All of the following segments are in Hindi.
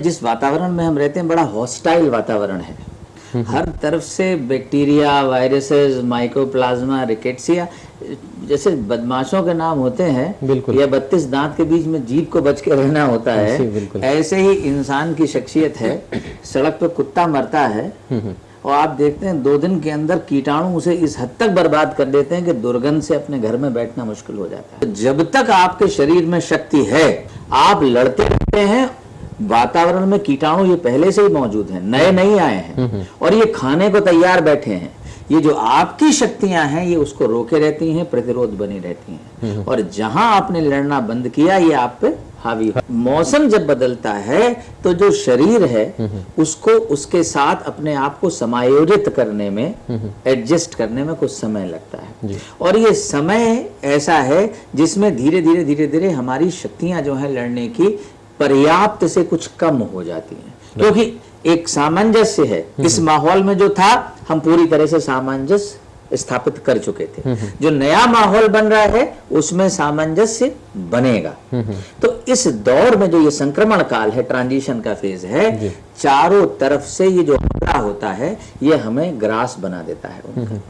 जिस वातावरण में हम रहते हैं बड़ा हॉस्टाइल वातावरण है। हर तरफ से बैक्टीरिया, वायरसेस, माइकोप्लाज्मा, रिकेट्सिया जैसे बदमाशों के नाम होते हैं, या 32 दांत के बीच में जीभ को बच के रहना होता है, ऐसे ही इंसान की शख्सियत है। सड़क पे कुत्ता मरता है और आप देखते हैं 2 दिन के अंदर कीटाणु उसे इस हद तक बर्बाद कर देते हैं कि दुर्गंध से अपने घर में बैठना मुश्किल हो जाता है। जब तक आपके शरीर में शक्ति है, आप लड़ते रहते हैं। वातावरण में कीटाणु ये पहले से ही मौजूद हैं, नए नहीं आए हैं, और ये खाने को तैयार बैठे हैं। ये जो आपकी शक्तियां हैं ये उसको रोके रहती हैं, प्रतिरोध बनी रहती हैं, और जहां आपने लड़ना बंद किया ये आप पे हावी हो। मौसम जब बदलता है तो जो शरीर है उसको उसके साथ अपने आप को समायोजित करने में, एडजस्ट करने में कुछ समय लगता है, और ये समय ऐसा है जिसमें धीरे धीरे धीरे धीरे हमारी शक्तियां जो है लड़ने की पर्याप्त से कुछ कम हो जाती हैं, क्योंकि एक सामंजस्य है। इस माहौल में जो था हम पूरी तरह से सामंजस्य स्थापित कर चुके थे। जो नया माहौल बन रहा है उसमें सामंजस्य बनेगा। तो इस दौर में जो ये संक्रमण काल है, ट्रांजिशन का फेज है, चारों तरफ से ये जो हमला होता है ये हमें ग्रास बना देता है उनका।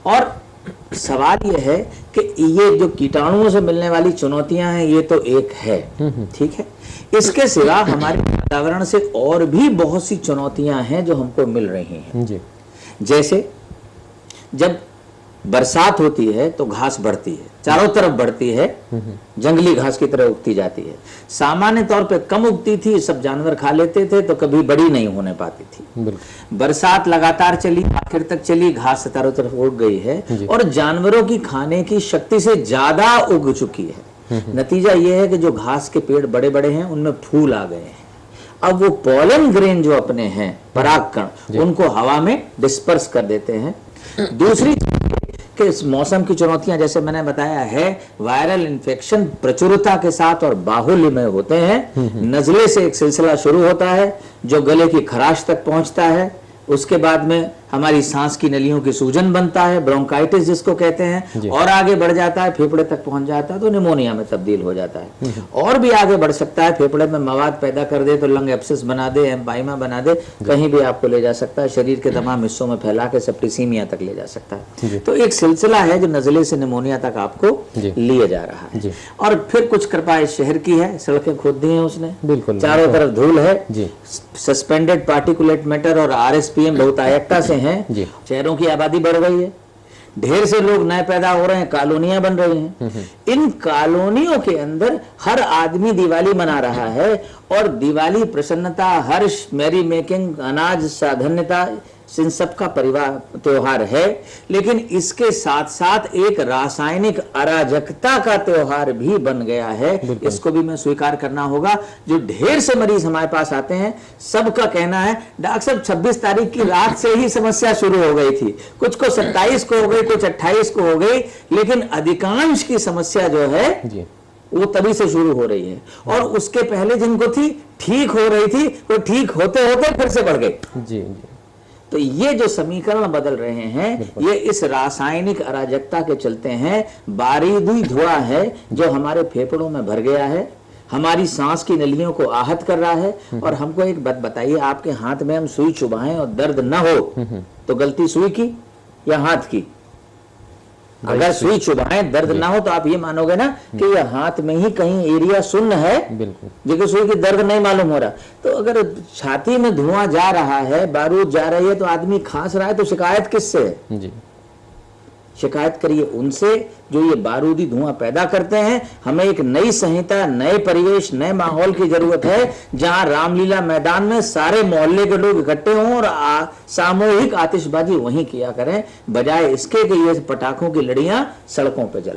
और सवाल ये है कि ये जो कीटाणुओं से मिलने वाली चुनौतियां हैं ये तो एक है, ठीक है, इसके सिवा हमारे वातावरण से और भी बहुत सी चुनौतियां हैं जो हमको मिल रही हैं जी। जैसे जब बरसात होती है तो घास बढ़ती है, चारों तरफ बढ़ती है, जंगली घास की तरह उगती जाती है। सामान्य तौर पे कम उगती थी, सब जानवर खा लेते थे, तो कभी बड़ी नहीं होने पाती थी। बरसात लगातार चली, आखिर तक चली, घास चारों तरफ उग गई है और जानवरों की खाने की शक्ति से ज्यादा उग चुकी है। नतीजा यह है कि जो घास के पेड़ बड़े बड़े हैं उनमें फूल आ गए हैं। अब वो पॉलन ग्रेन जो अपने हैं, परागकण, उनको हवा में डिस्पर्स कर देते हैं। दूसरी कि इस मौसम की चुनौतियां जैसे मैंने बताया है, वायरल इन्फेक्शन प्रचुरता के साथ और बाहुल्य में होते हैं। नजले से एक सिलसिला शुरू होता है जो गले की खराश तक पहुंचता है, उसके बाद में हमारी सांस की नलियों की सूजन बनता है, ब्रोंकाइटिस जिसको कहते हैं, और आगे बढ़ जाता है, फेफड़े तक पहुंच जाता है तो निमोनिया में तब्दील हो जाता है। और भी आगे बढ़ सकता है, फेफड़े में मवाद पैदा कर दे तो लंग एब्सिस बना दे, एम्पाइमा बना दे, कहीं भी आपको ले जा सकता है, शरीर के तमाम हिस्सों में फैला के सेप्टिसीमिया तक ले जा सकता है। तो एक सिलसिला है जो नजले से निमोनिया तक आपको लिए जा रहा है। और फिर कुछ कृपा इस शहर की है, सड़कें खोद दी हैं उसने, चारों तरफ धूल है, सस्पेंडेड पार्टिकुलेट मैटर और RSPM बहुतायकता से हैं। शहरों की आबादी बढ़ गई है, ढेर से लोग नए पैदा हो रहे हैं, कॉलोनियां बन रही हैं। इन कॉलोनियों के अंदर हर आदमी दिवाली मना रहा है, और दिवाली प्रसन्नता, हर्ष, मैरी मेकिंग, अनाज, साधन्यता, इन सबका परिवार त्योहार है। लेकिन इसके साथ साथ एक रासायनिक अराजकता का त्योहार भी बन गया है, इसको भी मैं स्वीकार करना होगा। जो ढेर से मरीज हमारे पास आते हैं, सबका कहना है डॉक्टर साहब 26 तारीख की रात से ही समस्या शुरू हो गई थी, कुछ को 27 को हो गई, कुछ 28 को हो गई, लेकिन अधिकांश की समस्या जो है वो तभी से शुरू हो रही है। और उसके पहले जिनको थी, ठीक हो रही थी, वो ठीक होते होते फिर से बढ़ गई जी। तो ये जो समीकरण बदल रहे हैं ये इस रासायनिक अराजकता के चलते हैं। बारूदी धुआं है जो हमारे फेफड़ों में भर गया है, हमारी सांस की नलियों को आहत कर रहा है। और हमको एक बात बताइए, आपके हाथ में हम सुई चुभाएं और दर्द ना हो तो गलती सुई की या हाथ की? अगर सुई चुभाएं दर्द ना हो तो आप ये मानोगे ना कि ये हाथ में ही कहीं एरिया शून्य है, जो सुई की दर्द नहीं मालूम हो रहा। तो अगर छाती में धुआं जा रहा है, बारूद जा रही है, तो आदमी खांस रहा है, तो शिकायत किससे है जी? शिकायत करिए उनसे जो ये बारूदी धुआं पैदा करते हैं। हमें एक नई संहिता, नए परिवेश, नए माहौल की जरूरत है, जहां रामलीला मैदान में सारे मोहल्ले के लोग इकट्ठे हों और सामूहिक आतिशबाजी वहीं किया करें, बजाय इसके कि ये पटाखों की लड़ियां सड़कों पर जलाएं।